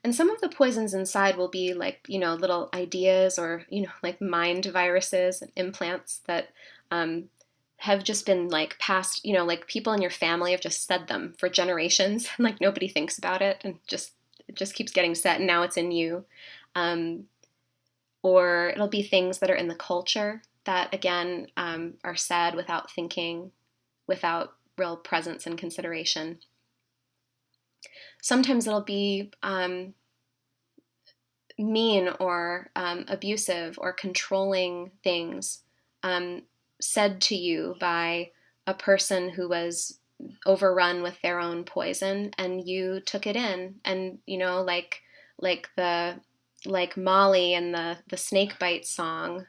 S1: and some of the poisons inside will be like, little ideas, or, like mind viruses and implants that have just been like passed, like people in your family have just said them for generations, and like nobody thinks about it, and it just keeps getting set, and now it's in you. Or it'll be things that are in the culture that, again, are said without thinking, without real presence and consideration. Sometimes it'll be mean or abusive or controlling things said to you by a person who was overrun with their own poison, and you took it in, and like Molly in the snake bite song.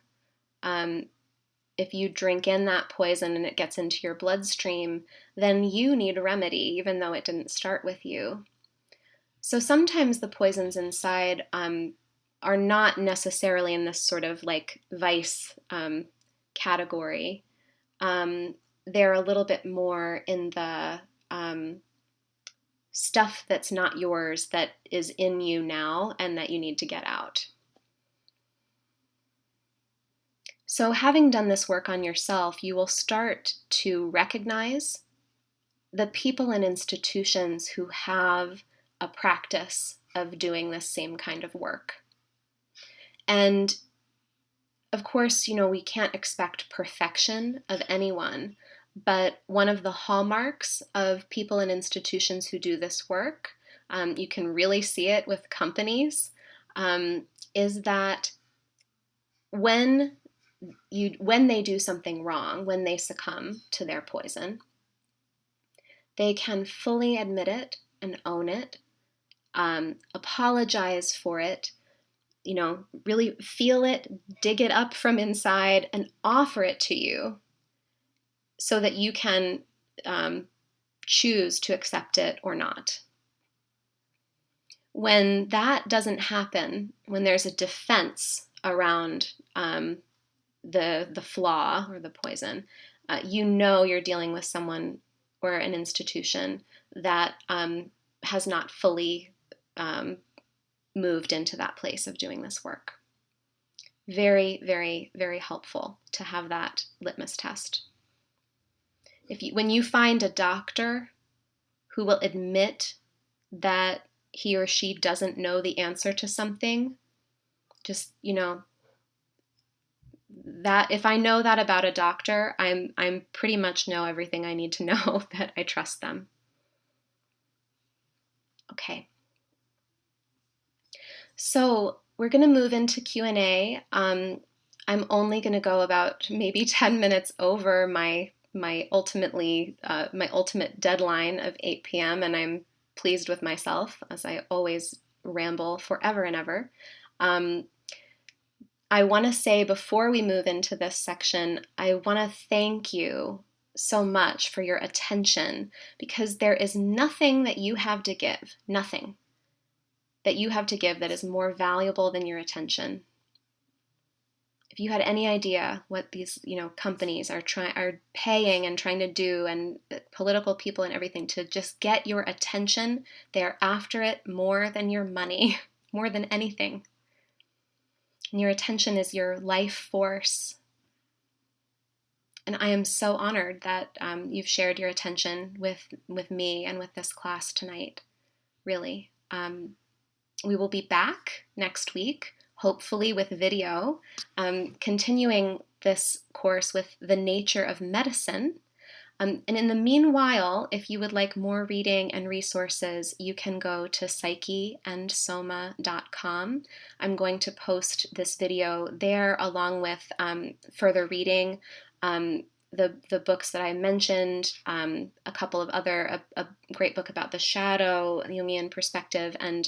S1: If you drink in that poison and it gets into your bloodstream, then you need a remedy, even though it didn't start with you. So sometimes the poisons inside are not necessarily in this sort of like vice category. They're a little bit more in the stuff that's not yours, that is in you now and that you need to get out. So having done this work on yourself, you will start to recognize the people and institutions who have a practice of doing this same kind of work. And Of course, we can't expect perfection of anyone, but one of the hallmarks of people and institutions who do this work, you can really see it with companies, is that when when they do something wrong, when they succumb to their poison, they can fully admit it and own it, apologize for it, really feel it, dig it up from inside, and offer it to you so that you can choose to accept it or not. When that doesn't happen, when there's a defense around the flaw or the poison, you're dealing with someone or an institution that has not fully moved into that place of doing this work. Very, very, very helpful to have that litmus test. When you find a doctor who will admit that he or she doesn't know the answer to something, just, that if I know that about a doctor, I'm pretty much know everything I need to know that I trust them. Okay. So we're going to move into Q&A. I'm only going to go about maybe 10 minutes over my ultimate deadline of 8 p.m. and I'm pleased with myself, as I always ramble forever and ever. I want to say before we move into this section, I want to thank you so much for your attention, because there is nothing that you have to give, nothing that you have to give that is more valuable than your attention. If you had any idea what these, companies are paying and trying to do, and political people and everything, to just get your attention, they're after it more than your money, more than anything. And your attention is your life force. And I am so honored that you've shared your attention with me and with this class tonight, really. We will be back next week, hopefully with video, continuing this course with the nature of medicine. And in the meanwhile, if you would like more reading and resources, you can go to psycheandsoma.com. I'm going to post this video there along with further reading, the books that I mentioned, a couple of other, a great book about the shadow, Jungian perspective, and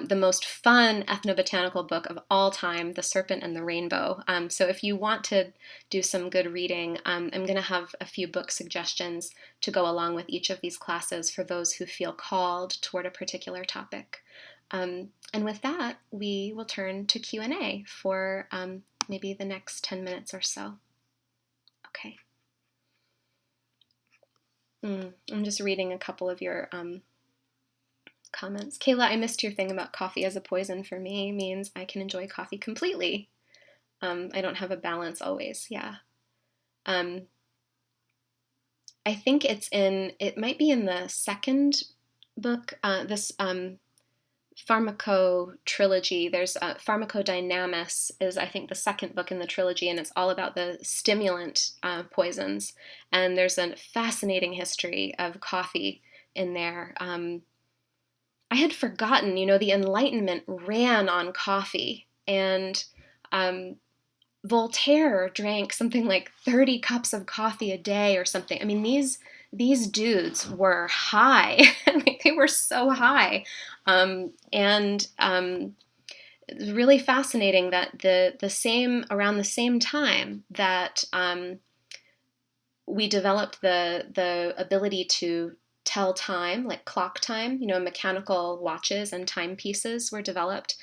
S1: the most fun ethnobotanical book of all time, The Serpent and the Rainbow. So if you want to do some good reading, I'm going to have a few book suggestions to go along with each of these classes for those who feel called toward a particular topic. And with that, we will turn to Q&A for maybe the next 10 minutes or so. Okay. I'm just reading a couple of your comments. Kayla, I missed your thing about coffee as a poison. For me means I can enjoy coffee completely. I don't have a balance always. Yeah. I think it might be in the second book, this pharmaco trilogy. There's Pharmacodynamics is, I think, the second book in the trilogy, and it's all about the stimulant poisons. And there's a fascinating history of coffee in there. I had forgotten, the Enlightenment ran on coffee, and Voltaire drank something like 30 cups of coffee a day or something. I mean, these dudes were high. They were so high. It's really fascinating that around the same time that we developed the ability to tell time, like clock time, mechanical watches and timepieces were developed.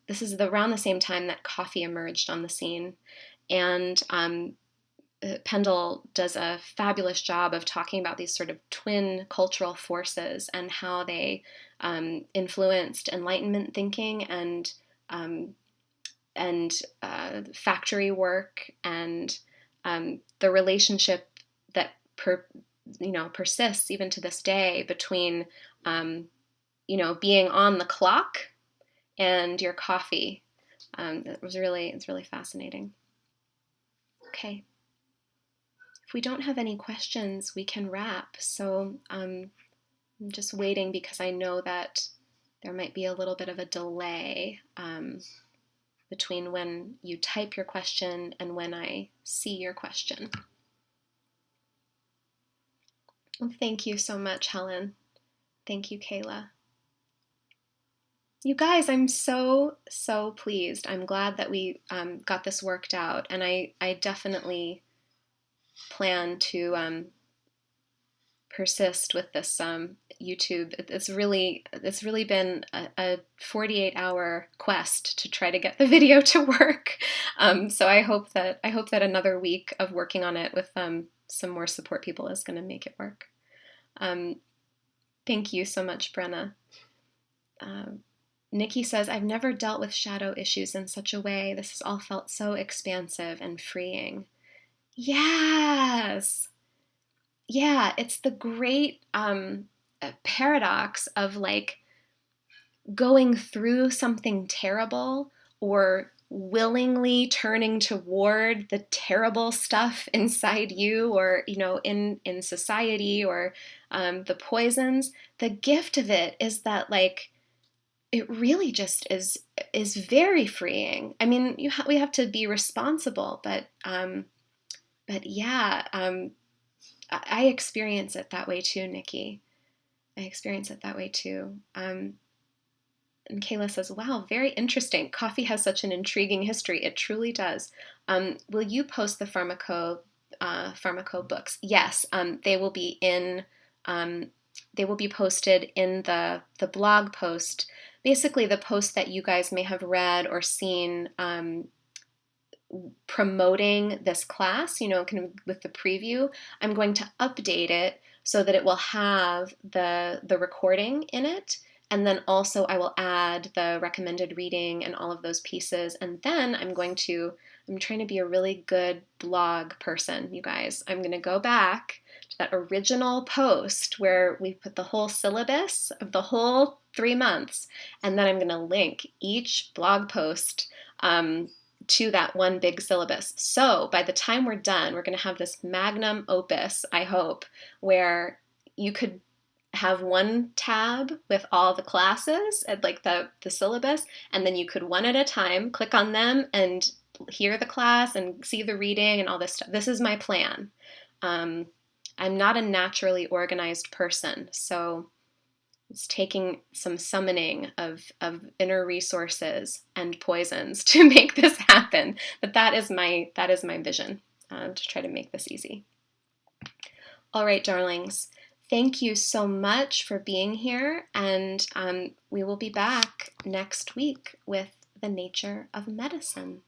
S1: This is around the same time that coffee emerged on the scene. And Pendle does a fabulous job of talking about these sort of twin cultural forces and how they influenced Enlightenment thinking and factory work, and the relationship that persists even to this day between being on the clock and your coffee. It's really fascinating. Okay. If we don't have any questions, we can wrap. So I'm just waiting because I know that there might be a little bit of a delay between when you type your question and when I see your question. Well, thank you so much, Helen. Thank you, Kayla. You guys, I'm so pleased. I'm glad that we got this worked out, and I definitely plan to persist with this YouTube. It's really been a 48-hour quest to try to get the video to work. So I hope that another week of working on it with some more support people is going to make it work. Thank you so much, Brenna. Nikki says, I've never dealt with shadow issues in such a way. This has all felt so expansive and freeing. Yes. Yeah, it's the great paradox of like going through something terrible or willingly turning toward the terrible stuff inside you, or in society, or the poisons. The gift of it is that like it really just is very freeing. I mean, we have to be responsible, but yeah, I experience it that way too, Nikki. I experience it that way too. And Kayla says, wow, very interesting. Coffee has such an intriguing history. It truly does. Will you post the pharmaco books? Yes, they will be in. They will be posted in the blog post. Basically, the post that you guys may have read or seen promoting this class, kind of with the preview. I'm going to update it so that it will have the recording in it. And then also I will add the recommended reading and all of those pieces. And then I'm trying to be a really good blog person, you guys. I'm going to go back to that original post where we put the whole syllabus of the whole 3 months. And then I'm going to link each blog post to that one big syllabus. So by the time we're done, we're going to have this magnum opus, I hope, where you could have one tab with all the classes and like the syllabus, and then you could one at a time click on them and hear the class and see the reading and all this stuff. This is my plan. I'm not a naturally organized person, so it's taking some summoning of inner resources and poisons to make this happen. But that is my vision, to try to make this easy. All right, darlings. Thank you so much for being here, and we will be back next week with the nature of medicine.